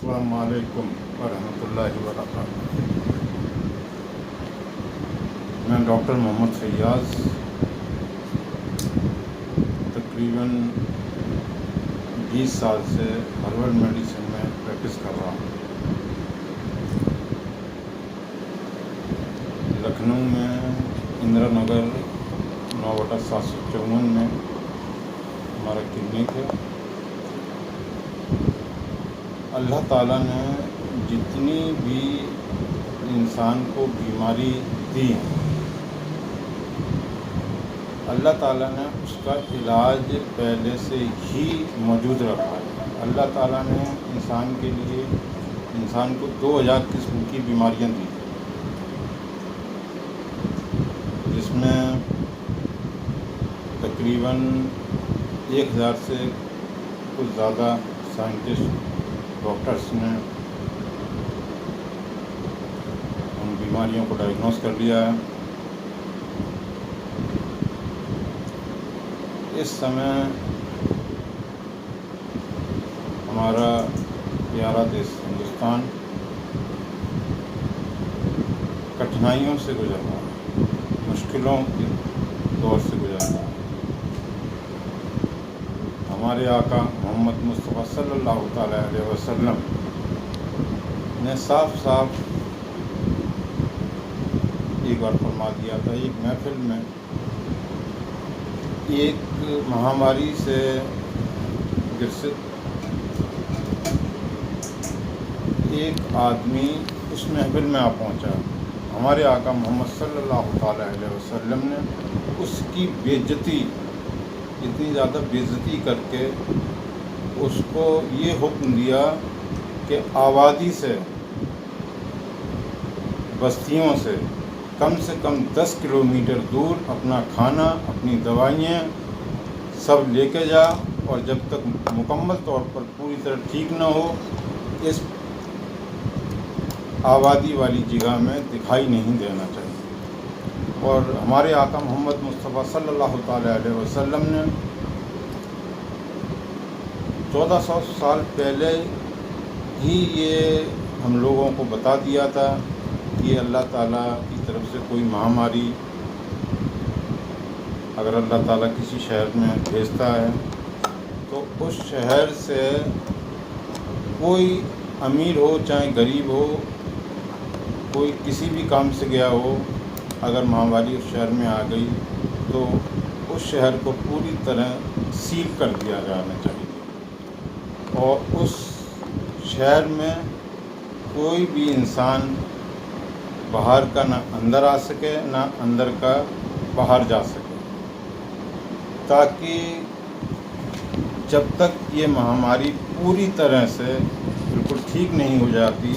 السلام علیکم ورحمۃ اللہ وبرکاتہ۔ میں ڈاکٹر محمد فیاض تقریباً 20 سال سے ہربل میڈیسن میں پریکٹس کر رہا ہوں۔ لکھنؤ میں اندرا نگر 9/754 میں ہمارا کلینک ہے۔ اللہ تعالیٰ نے جتنی بھی انسان کو بیماری دی ہے، اللہ تعالیٰ نے اس کا علاج پہلے سے ہی موجود رکھا ہے۔ اللہ تعالیٰ نے انسان کو 2000 قسم کی بیماریاں دی، جس میں تقریباً 1000 سے کچھ زیادہ سائنٹسٹ ڈاکٹرس نے ان بیماریوں کو ڈائگنوز کر لیا ہے۔ اس سمے ہمارا پیارا دیش ہندوستان کٹھنائیوں سے گزر رہا ہے، مشکلوں کے دور سے گزر رہا ہے۔ ہمارے آقا محمد مصطفیٰ صلی اللہ تعالیٰ علیہ وسلم نے صاف ایک بار فرما دیا تھا، ایک محفل میں ایک مہاماری سے گرست ایک آدمی اس محفل میں آ پہنچا۔ ہمارے آقا محمد صلی اللہ تعالیٰ علیہ وسلم نے اس کی اتنی زیادہ بےعزتی کر کے اس کو یہ حکم دیا کہ آبادی سے، بستیوں سے کم 10 کلومیٹر دور اپنا کھانا، اپنی دوائیاں سب لے کے جا، اور جب تک مکمل طور پر پوری طرح ٹھیک نہ ہو اس آبادی والی جگہ میں دکھائی نہیں دینا چاہیے۔ اور ہمارے آقا محمد مصطفیٰ صلی اللہ تعالیٰ علیہ وسلم نے 1400 سال پہلے ہی یہ ہم لوگوں کو بتا دیا تھا کہ اللہ تعالیٰ کی طرف سے کوئی مہاماری اگر اللہ تعالیٰ کسی شہر میں بھیجتا ہے تو اس شہر سے کوئی امیر ہو چاہے غریب ہو، کوئی کسی بھی کام سے گیا ہو، اگر مہاماری اس شہر میں آ گئی تو اس شہر کو پوری طرح سیل کر دیا جانا چاہیے، اور اس شہر میں کوئی بھی انسان باہر کا نہ اندر آ سکے، نہ اندر کا باہر جا سکے، تاکہ جب تک یہ مہاماری پوری طرح سے بالکل ٹھیک نہیں ہو جاتی،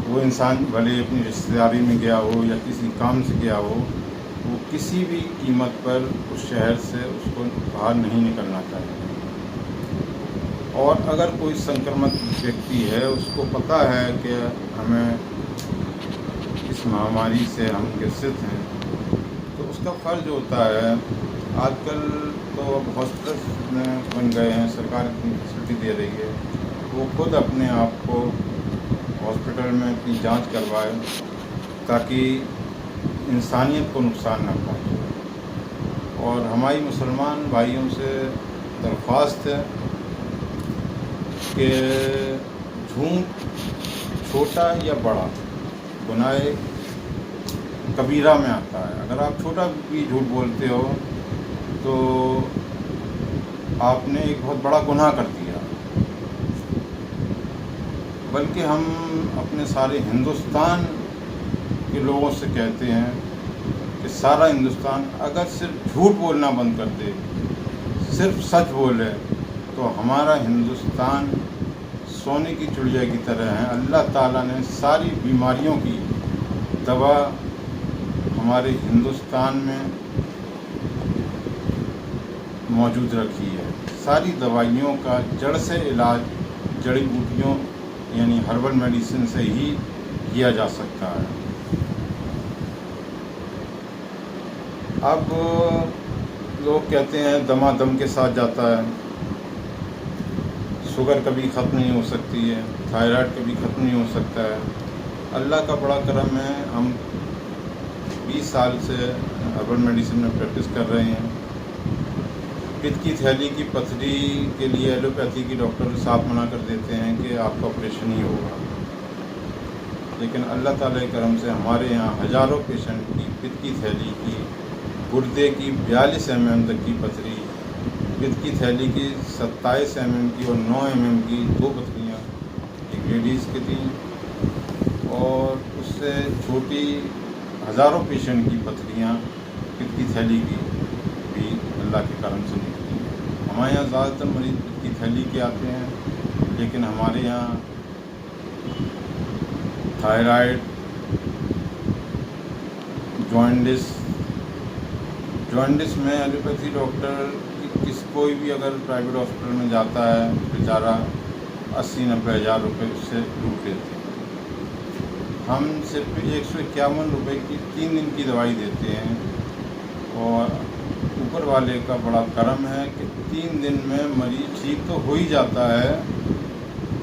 وہ انسان بھلے اپنی رشتہ داری میں گیا ہو یا کسی کام سے گیا ہو، وہ کسی بھی قیمت پر اس شہر سے اس کو باہر نہیں نکلنا چاہیے۔ اور اگر کوئی سنکرمت ویکتی ہے، اس کو پتہ ہے کہ ہمیں اس مہاماری سے ہم گرست ہیں، تو اس کا فرض ہوتا ہے، آج کل تو اب ہاسپٹل میں بن گئے ہیں، سرکار اتنی فیسلٹی دے رہی ہے، وہ خود اپنے آپ کو ہاسپٹل میں اپنی جانچ کروائے تاکہ انسانیت کو نقصان نہ پہنچے۔ اور ہماری مسلمان بھائیوں سے درخواست ہے کہ جھوٹ چھوٹا یا بڑا گناہ کبیرہ میں آتا ہے۔ اگر آپ چھوٹا بھی جھوٹ بولتے ہو تو آپ نے ایک بہت بڑا گناہ کر دیا۔ بلکہ ہم اپنے سارے ہندوستان کے لوگوں سے کہتے ہیں کہ سارا ہندوستان اگر صرف جھوٹ بولنا بند کر دے، صرف سچ بولے، تو ہمارا ہندوستان سونے کی چڑیا کی طرح ہے۔ اللہ تعالیٰ نے ساری بیماریوں کی دوا ہمارے ہندوستان میں موجود رکھی ہے۔ ساری دوائیوں کا جڑ سے علاج جڑی بوٹیوں یعنی ہربل میڈیسن سے ہی کیا جا سکتا ہے۔ اب لوگ کہتے ہیں دما دم کے ساتھ جاتا ہے، شوگر کبھی ختم نہیں ہو سکتی ہے، تھائرائڈ کبھی ختم نہیں ہو سکتا ہے۔ اللہ کا بڑا کرم ہے، ہم 20 سال سے ہربل میڈیسن میں پریکٹس کر رہے ہیں۔ پت کی تھیلی کی پتھری کے لیے ایلوپیتھی کی ڈاکٹر صاحب منع کر دیتے ہیں کہ آپ کا آپریشن ہی ہوگا، لیکن اللہ تعالیٰ کے کرم سے ہمارے یہاں ہزاروں پیشنٹ کی پت کی تھیلی کی، گردے کی 42 mm تک کی پتھری، پت کی تھیلی کی 27 mm کی اور 9 mm کی 2 پتھریاں ایک لیڈیز کی تھیں، اور اس سے چھوٹی ہزاروں پیشنٹ کی پتھریاں پت کی تھیلی کی بھی اللہ کے کرم سے نکلی ہیں۔ ہمارے یہاں زیادہ تر مریض پت کی تھیلی کے آتے ہیں، لیکن ہمارے یہاں تھائرائڈ، جوائنٹس میں ایلوپیتھی ڈاکٹر کوئی بھی اگر پرائیویٹ ہاسپٹل میں جاتا ہے بیچارہ 80-90 ہزار روپے اس سے لوٹ لیتے ہیں۔ ہم صرف 151 روپے کی 3 دن کی دوائی دیتے ہیں، اور اوپر والے کا بڑا کرم ہے کہ 3 دن میں مریض ٹھیک تو ہو ہی جاتا ہے،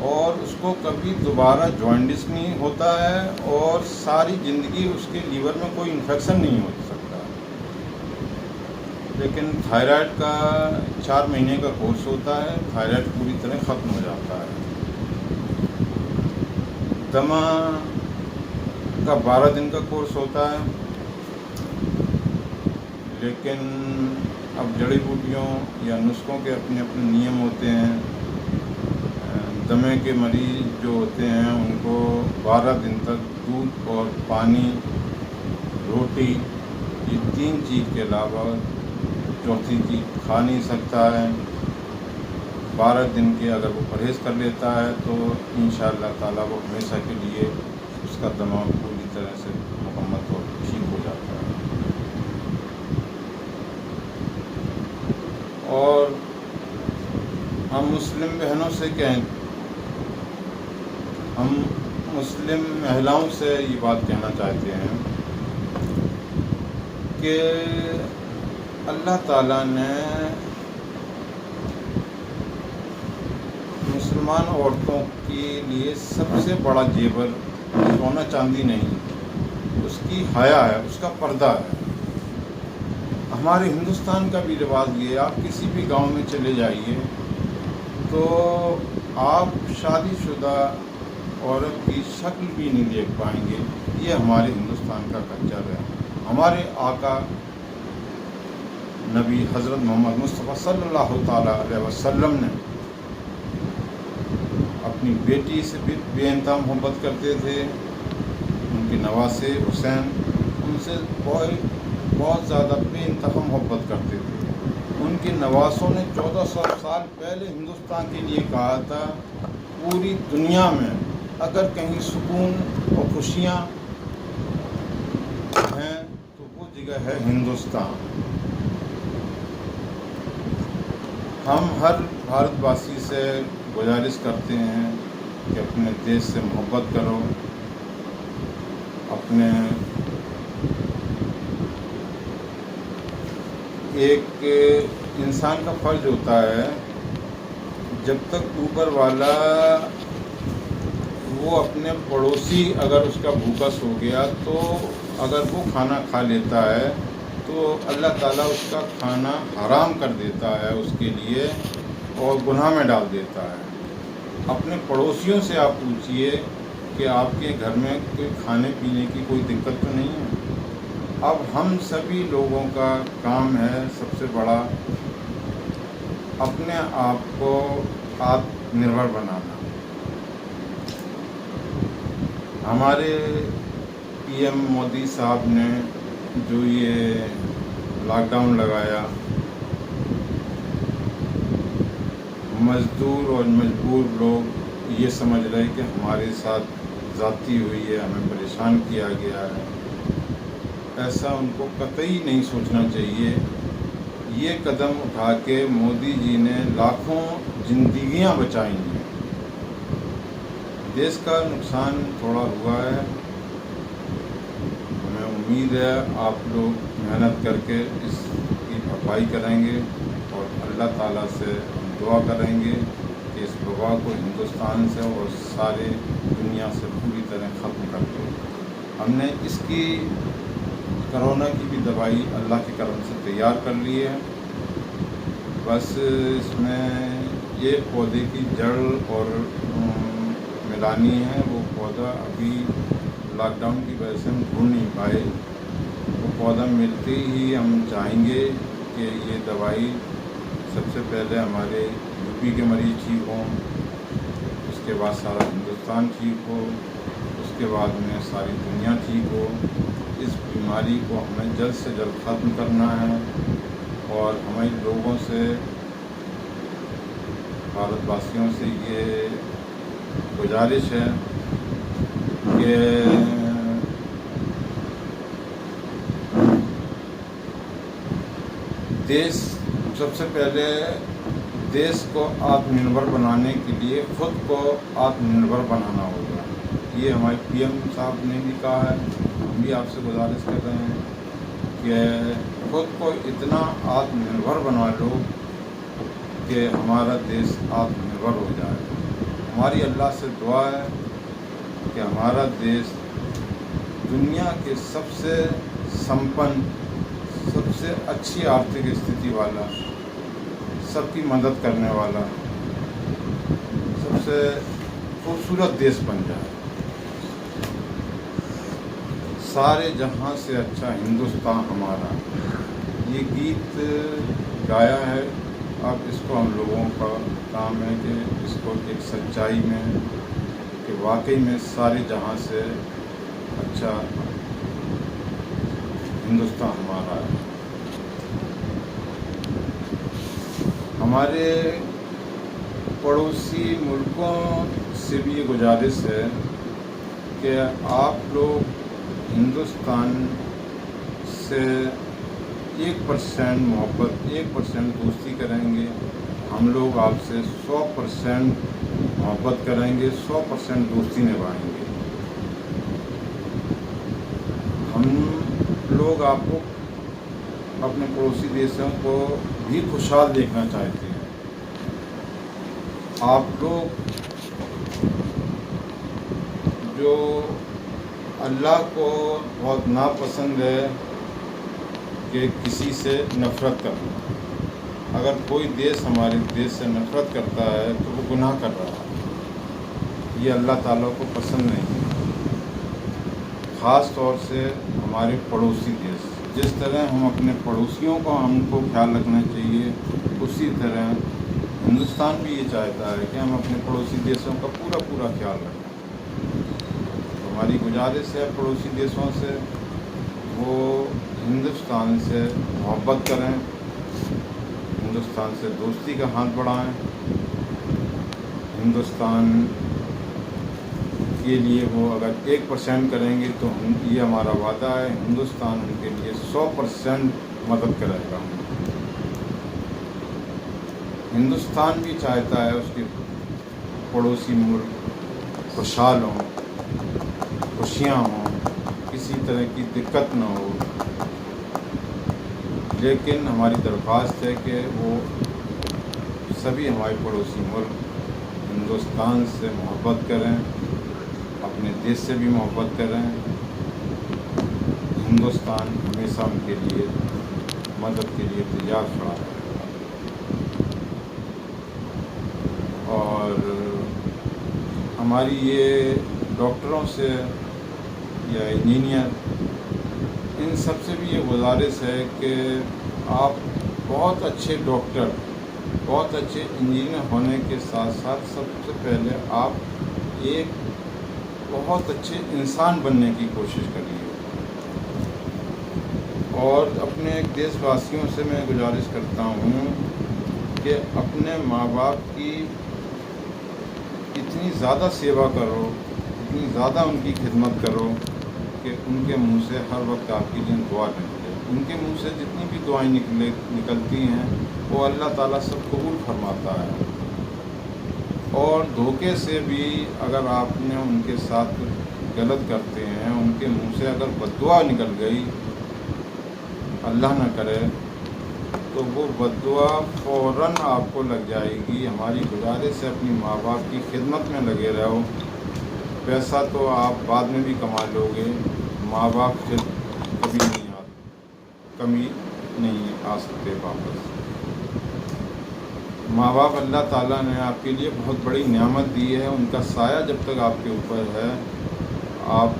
اور اس کو کبھی دوبارہ جوائنٹس نہیں ہوتا ہے، اور ساری زندگی اس کے لیور میں کوئی انفیکشن نہیں ہو سکتا۔ لیکن تھائرائڈ کا 4 مہینے کا کورس ہوتا ہے، تھائرائڈ پوری طرح ختم ہو جاتا ہے۔ دمہ کا 12 دن کا کورس ہوتا ہے، لیکن اب جڑی بوٹیوں یا نسخوں کے اپنے اپنے نیم ہوتے ہیں۔ دمے کے مریض جو ہوتے ہیں ان کو 12 دن تک دودھ اور پانی، روٹی، یہ 3 چیز کے علاوہ چوتھی چیز کھا نہیں سکتا ہے۔ 12 دن کے اگر وہ پرہیز کر لیتا ہے تو انشاءاللہ تعالیٰ وہ ہمیشہ کے لیے اس کا دمہ پوری طرح سے مکمل طور پر ٹھیک ہو جاتا ہے۔ اور ہم مسلم بہنوں سے ہم مسلم مہیلاؤں سے یہ بات کہنا چاہتے ہیں کہ اللہ تعالیٰ نے مسلمان عورتوں کے لیے سب سے بڑا زیور سونا چاندی نہیں، اس کی حیا ہے، اس کا پردہ ہے۔ ہمارے ہندوستان کا بھی رواج یہ ہے، آپ کسی بھی گاؤں میں چلے جائیے تو آپ شادی شدہ عورت کی شکل بھی نہیں دیکھ پائیں گے۔ یہ ہمارے ہندوستان کا کلچر ہے۔ ہمارے آقا نبی حضرت محمد مصطفیٰ صلی اللہ تعالیٰ علیہ وسلم نے اپنی بیٹی سے بھی بے انتہا محبت کرتے تھے، ان کے نواسے حسین ان سے بہت زیادہ بے انتہا محبت کرتے تھے۔ ان کے نواسوں نے 1400 سال پہلے ہندوستان کے لیے کہا تھا، پوری دنیا میں اگر کہیں سکون اور خوشیاں ہیں تو وہ جگہ ہے ہندوستان۔ ہم ہر بھارت واسی سے گزارش کرتے ہیں کہ اپنے دیش سے محبت کرو، اپنے ایک انسان کا فرض ہوتا ہے جب تک اوپر والا وہ اپنے پڑوسی اگر اس کا بھوکا سو گیا تو اگر وہ کھانا کھا لیتا ہے تو اللہ تعالیٰ اس کا کھانا حرام کر دیتا ہے اس کے لیے اور گناہ میں ڈال دیتا ہے۔ اپنے پڑوسیوں سے آپ پوچھئے کہ آپ کے گھر میں کوئی کھانے پینے کی کوئی دقت تو نہیں ہے۔ اب ہم سبھی لوگوں کا کام ہے سب سے بڑا اپنے آپ کو آتم نربھر بنانا۔ ہمارے پی ایم مودی صاحب نے جو یہ لاک ڈاؤن لگایا، مزدور اور مجبور لوگ یہ سمجھ رہے کہ ہمارے ساتھ زیادتی ہوئی ہے، ہمیں پریشان کیا گیا ہے۔ ایسا ان کو قطعی نہیں سوچنا چاہیے۔ یہ قدم اٹھا کے مودی جی نے لاکھوں زندگیاں بچائی ہیں۔ دیش کا نقصان تھوڑا ہوا ہے، ہمیں امید ہے آپ لوگ محنت کر کے اس کی بھرپائی کریں گے، اور اللہ تعالیٰ سے ہم دعا کریں گے کہ اس اس وبا کو ہندوستان سے اور سارے دنیا سے پوری طرح ختم کر دے۔ ہم نے اس کی کرونا کی بھی دوائی اللہ کے کرم سے تیار کر لی ہے، بس اس میں یہ پودے کی جڑ اور ملانی ہے، وہ پودا ابھی لاک ڈاؤن کی وجہ سے ہم ڈھونڈ نہیں پائے۔ وہ پودا ملتے ہی ہم چاہیں گے کہ یہ دوائی سب سے پہلے ہمارے یو پی کے مریض ٹھیک ہوں، اس کے بعد سارا ہندوستان ٹھیک ہو، اس کے بعد میں ساری دنیا ٹھیک ہو۔ اس بیماری کو ہمیں جلد سے جلد ختم کرنا ہے، اور ہمیں لوگوں سے، بھارت واسیوں سے یہ گزارش ہے کہ دیش سب سے پہلے دیش کو آتم نربھر بنانے کے لیے خود کو آتم نربھر بنانا ہوگا۔ یہ ہمارے پی ایم صاحب نے بھی کہا ہے، ہم بھی آپ سے گزارش کر رہے ہیں کہ خود کو اتنا آتم نربھر بنا لو کہ ہمارا دیش آتم نربھر ہو جائے۔ ہماری اللہ سے دعا ہے کہ ہمارا دیش دنیا کے سب سے سمپن، سب سے اچھی آرتھک استھتی والا، سب کی مدد کرنے والا، سب سے خوبصورت دیش بن جائے۔ سارے جہاں سے اچھا ہندوستان ہمارا، یہ گیت گایا ہے۔ اب اس کو ہم لوگوں کا کام ہے کہ اس کو ایک سچائی میں، کہ واقعی میں سارے جہاں سے اچھا ہندوستان ہمارا ہے۔ ہمارے پڑوسی ملکوں سے بھی یہ گزارش ہے کہ آپ لوگ ہندوستان سے 1% محبت، 1% دوستی کریں گے، ہم لوگ آپ سے 100% محبت کریں گے، 100% دوستی نبھائیں گے۔ ہم لوگ آپ کو، اپنے پڑوسی دیشوں کو بھی خوشحال دیکھنا چاہتے ہیں۔ آپ لوگ جو اللہ کو بہت ناپسند ہے کہ کسی سے نفرت کرنا، اگر کوئی دیش ہمارے دیش سے نفرت کرتا ہے تو وہ گناہ کر رہا ہے، یہ اللہ تعالیٰ کو پسند نہیں ہے۔ خاص طور سے ہمارے پڑوسی دیش، جس طرح ہم اپنے پڑوسیوں کو ہم کو خیال رکھنا چاہیے، اسی طرح ہندوستان بھی یہ چاہتا ہے کہ ہم اپنے پڑوسی دیشوں کا پورا خیال رکھیں۔ ہماری گزارش ہے پڑوسی دیشوں سے، وہ ہندوستان سے محبت کریں، ہندوستان سے دوستی کا ہاتھ بڑھائیں۔ ہندوستان کے لیے وہ اگر 1% کریں گے تو یہ ہمارا وعدہ ہے، ہندوستان ان کے لیے 100% مدد کرے گا۔ ہندوستان بھی چاہتا ہے اس کے پڑوسی ملک خوشحال ہوں، خوشیاں ہوں، کسی طرح کی دقت نہ ہو، لیکن ہماری درخواست ہے کہ وہ سبھی ہمارے پڑوسی ملک ہندوستان سے محبت کریں، اپنے دیش سے بھی محبت کریں۔ ہندوستان ہمیشہ ان کے لیے مدد کے لیے تیار کھڑا ہے۔ اور ہماری یہ ڈاکٹروں سے یا انجینئر، ان سب سے بھی یہ گزارش ہے کہ آپ بہت اچھے ڈاکٹر، بہت اچھے انجینئر ہونے کے ساتھ ساتھ سب سے پہلے آپ ایک بہت اچھے انسان بننے کی کوشش کریے۔ اور اپنے دیش واسیوں سے میں گزارش کرتا ہوں کہ اپنے ماں باپ کی اتنی زیادہ سیوا کرو، اتنی زیادہ ان کی خدمت کرو کہ ان کے منہ سے ہر وقت آپ کے لیے دعا نکلے۔ ان کے منہ سے جتنی بھی دعائیں نکلتی ہیں وہ اللہ تعالیٰ سب قبول فرماتا ہے۔ اور دھوکے سے بھی اگر آپ نے ان کے ساتھ غلط کرتے ہیں، ان کے منہ سے اگر بد دعا نکل گئی، اللہ نہ کرے، تو وہ بددعا فوراً آپ کو لگ جائے گی۔ ہماری گزارش ہے اپنی ماں باپ کی خدمت میں لگے رہو۔ پیسہ تو آپ بعد میں بھی کما لو گے، ماں باپ سے کمی نہیں آ سکتے واپس۔ ماں باپ اللہ تعالیٰ نے آپ کے لیے بہت بڑی نعمت دی ہے، ان کا سایہ جب تک آپ کے اوپر ہے، آپ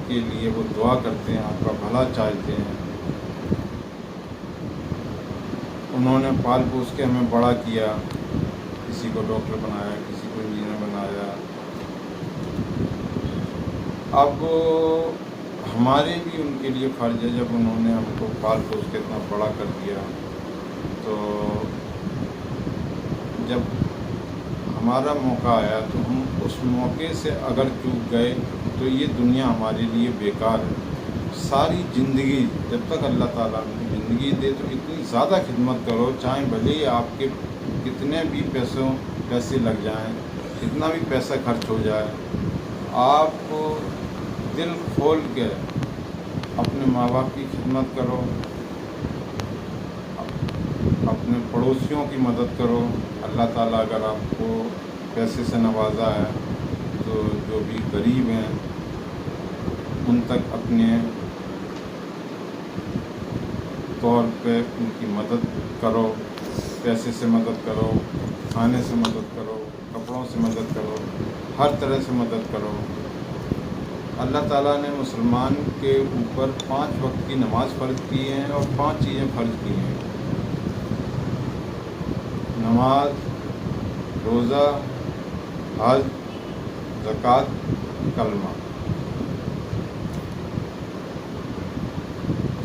کے لیے وہ دعا کرتے ہیں، آپ کا بھلا چاہتے ہیں۔ انہوں نے پال پوس کے ہمیں بڑا کیا، کسی کو ڈاکٹر بنایا، کسی کو انجینئر بنایا۔ اب ہمارے بھی ان کے لیے فرض ہے، جب انہوں نے ہم کو پال پوس کے اتنا بڑا کر دیا، تو جب ہمارا موقع آیا تو ہم اس موقع سے اگر چوک گئے تو یہ دنیا ہمارے لیے بیکار ہے۔ ساری زندگی جب تک اللہ تعالیٰ نے زندگی دے تو اتنی زیادہ خدمت کرو، چاہے بھلے ہی آپ کے کتنے بھی پیسے لگ جائیں، کتنا بھی پیسہ خرچ ہو جائے، آپ دل کھول کے اپنے ماں باپ کی خدمت کرو، اپنے پڑوسیوں کی مدد کرو۔ اللہ تعالیٰ اگر آپ کو پیسے سے نوازا ہے تو جو بھی غریب ہیں ان تک اپنے طور پہ ان کی مدد کرو، پیسے سے مدد کرو، کھانے سے مدد کرو، کپڑوں سے مدد کرو، ہر طرح سے مدد کرو۔ اللہ تعالیٰ نے مسلمان کے اوپر 5 وقت کی نماز فرض کی ہیں اور 5 چیزیں فرض کی ہیں: نماز، روزہ، حج، زکوٰۃ، کلمہ۔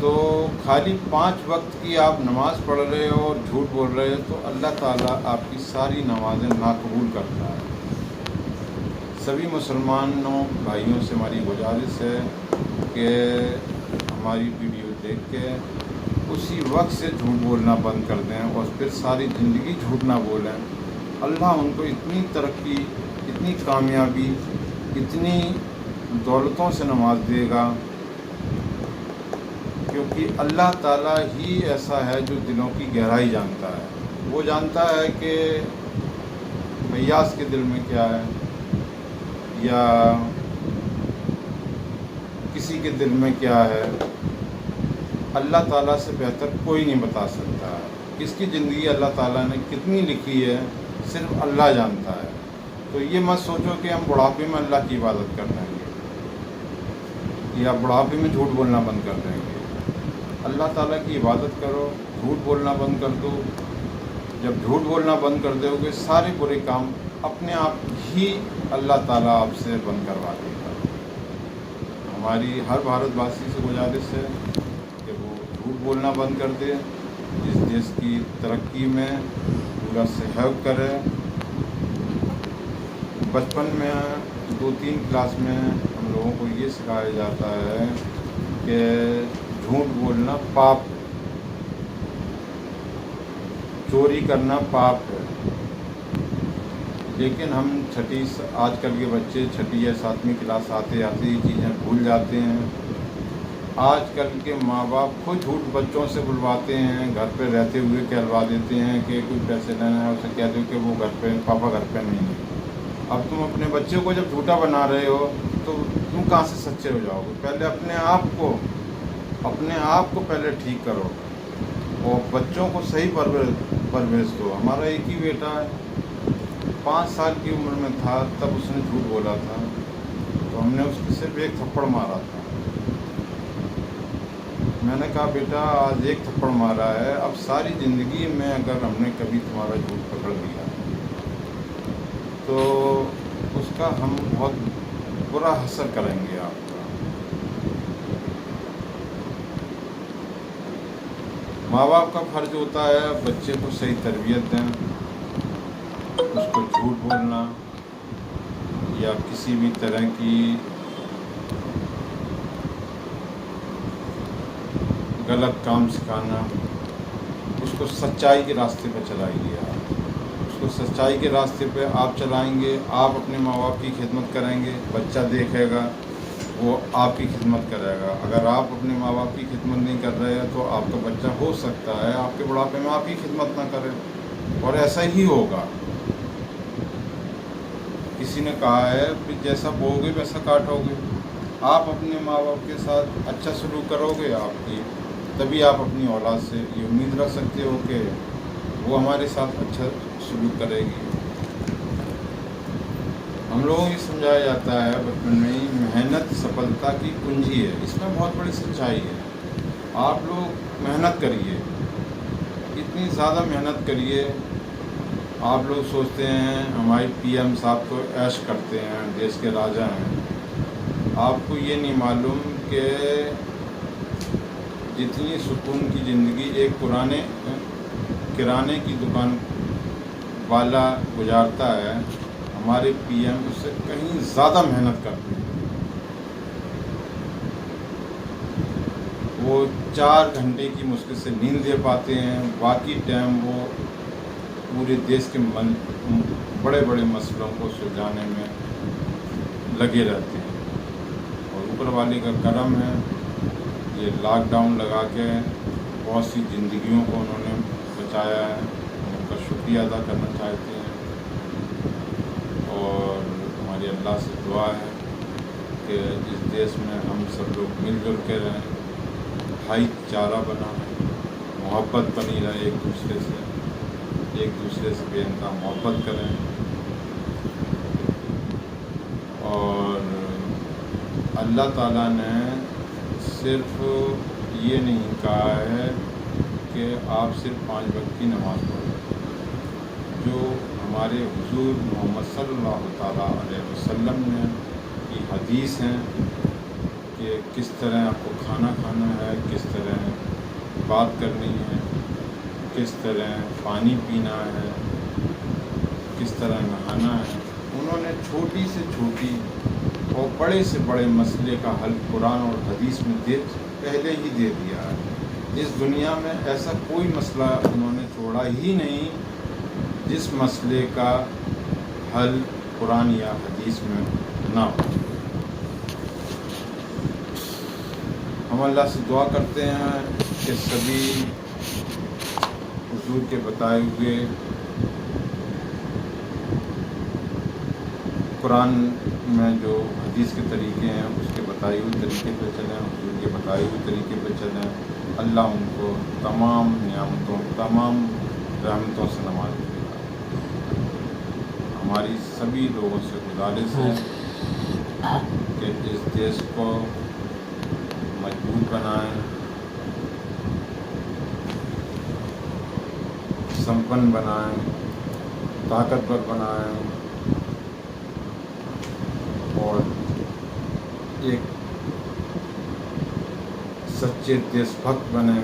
تو خالی 5 وقت کی آپ نماز پڑھ رہے ہو اور جھوٹ بول رہے ہو تو اللہ تعالیٰ آپ کی ساری نمازیں ناقبول کرتا ہے۔ سبھی مسلمانوں بھائیوں سے ہماری گزارش ہے کہ ہماری ویڈیو دیکھ کے اسی وقت سے جھوٹ بولنا بند کر دیں اور پھر ساری زندگی جھوٹ نہ بولیں۔ اللہ ان کو اتنی ترقی، اتنی کامیابی، اتنی دولتوں سے نواز دے گا، کیونکہ اللہ تعالیٰ ہی ایسا ہے جو دلوں کی گہرائی جانتا ہے۔ وہ جانتا ہے کہ فیاض کے دل میں کیا ہے یا کسی کے دل میں کیا ہے، اللہ تعالیٰ سے بہتر کوئی نہیں بتا سکتا ہے۔ کس کی زندگی اللہ تعالیٰ نے کتنی لکھی ہے صرف اللہ جانتا ہے۔ تو یہ مت سوچو کہ ہم بڑھاپے میں اللہ کی عبادت کر دیں گے یا بڑھاپے میں جھوٹ بولنا بند کر دیں گے۔ اللہ تعالیٰ کی عبادت کرو، جھوٹ بولنا بند کر دو۔ جب جھوٹ بولنا بند کر دو گے سارے برے کام اپنے آپ ہی اللہ تعالیٰ آپ سے بند کروا دے گا۔ ہماری ہر بھارت واسی سے گزارش ہے کہ وہ جھوٹ بولنا بند کر دے، اس دیش کی ترقی میں پورا سہیوگ کرے۔ بچپن میں 2-3 کلاس میں ہم لوگوں کو یہ سکھایا جاتا ہے کہ جھوٹ بولنا پاپ ہے، چوری کرنا پاپ ہے، لیکن ہم آج کل کے بچے 6 یا 7ویں کلاس آتے یہ چیزیں بھول جاتے ہیں۔ آج کل کے ماں باپ خود جھوٹ بچوں سے بلواتے ہیں، گھر پہ رہتے ہوئے کہلوا دیتے ہیں کہ کوئی پیسے لینا ہے، اسے کہہ دو کہ وہ گھر پہ پاپا گھر پہ نہیں ہے۔ اب تم اپنے بچے کو جب جھوٹا بنا رہے ہو تو تم کہاں سے سچے ہو جاؤ گے؟ پہلے اپنے آپ کو پہلے ٹھیک کرو اور بچوں کو صحیح پرورش دو۔ ہمارا ایک ہی بیٹا ہے، 5 سال کی عمر میں تھا تب اس نے جھوٹ بولا تھا، تو ہم نے اس کو صرف 1 تھپڑ مارا تھا۔ میں نے کہا بیٹا آج 1 تھپڑ مارا ہے، اب ساری زندگی میں اگر ہم نے کبھی تمہارا جھوٹ پکڑ لیا تو اس کا ہم بہت برا اثر کریں گے آپ کا۔ ماں باپ کا فرض ہوتا ہے بچے کو صحیح تربیت دیں، اس کو جھوٹ بولنا یا کسی بھی طرح کی غلط کام سکھانا، اس کو سچائی کے راستے پہ چلائیے۔ آپ اس کو سچائی کے راستے پہ آپ چلائیں گے، آپ اپنے ماں باپ کی خدمت کریں گے، بچہ دیکھے گا وہ آپ کی خدمت کرے گا. اگر آپ اپنے ماں باپ کی خدمت نہیں کر رہے ہیں تو آپ کا بچہ ہو سکتا ہے آپ کے بڑھاپے میں آپ کی خدمت نہ کرے، اور ایسا ہی ہوگا. کسی نے کہا ہے کہ جیسا بو گے ویسا کاٹو گے. آپ اپنے ماں باپ کے ساتھ اچھا سلوک کرو گے تبھی آپ اپنی اولاد سے یہ امید رکھ سکتے ہو کہ وہ ہمارے ساتھ اچھا سلوک کرے گی. ہم لوگوں کو یہ سمجھایا جاتا ہے بچپن میں ہی محنت سفلتا کی کنجی ہے. اس میں بہت بڑی سچائی ہے. آپ لوگ محنت کریے، اتنی زیادہ محنت کریے. آپ لوگ سوچتے ہیں ہمارے پی ایم صاحب تو عیش کرتے ہیں، دیش کے راجا ہیں. آپ کو یہ نہیں معلوم کہ جتنی سکون کی زندگی ایک کرانے کی دکان والا گزارتا ہے، ہمارے پی ایم اس سے کہیں زیادہ محنت کرتے ہیں. وہ 4 گھنٹے کی مشکل سے نیند دے پاتے ہیں، باقی ٹائم وہ پورے دیش کے بڑے بڑے مسئلوں کو سلجھانے میں لگے رہتے ہیں. اور اوپر والے کا کرم ہے، یہ لاک ڈاؤن لگا کے بہت سی زندگیوں کو انہوں نے بچایا ہے. ان کا شکریہ ادا کرنا چاہتے ہیں. اور ہماری اللہ سے دعا ہے کہ اس دیش میں ہم سب لوگ مل جل کے رہیں، بھائی چارہ بنا ہے، محبت بنی رہے، ایک دوسرے سے بے انتہا محبت کریں. اور اللہ تعالیٰ نے صرف یہ نہیں کہا ہے کہ آپ صرف 5 وقت کی نماز پڑھیں. جو ہمارے حضور محمد صلی اللہ تعالیٰ علیہ وسلم نے کی حدیث ہیں کہ کس طرح آپ کو کھانا کھانا ہے، کس طرح بات کرنی ہے، کس طرح پانی پینا ہے، کس طرح نہانا ہے، انہوں نے چھوٹی سے چھوٹی اور بڑے سے بڑے مسئلے کا حل قرآن اور حدیث میں پہلے ہی دے دیا ہے. اس دنیا میں ایسا کوئی مسئلہ انہوں نے چھوڑا ہی نہیں جس مسئلے کا حل قرآن یا حدیث میں نہ ہو. ہم اللہ سے دعا کرتے ہیں کہ سبھی حضور کے بتائے ہوئے قرآن میں جو حدیث کے طریقے ہیں اس کے بتائے ہوئے طریقے پہ چلیں، حضور کے بتائے ہوئے طریقے پہ چلیں. اللہ ان کو تمام نعمتوں، تمام رحمتوں سے نوازے. ہماری سبھی لوگوں سے گزارش ہے کہ اس دیش کو مضبوط بنائیں، سمپن بنائیں، طاقتور بنائیں، اور ایک سچے دیش بھکت بنیں.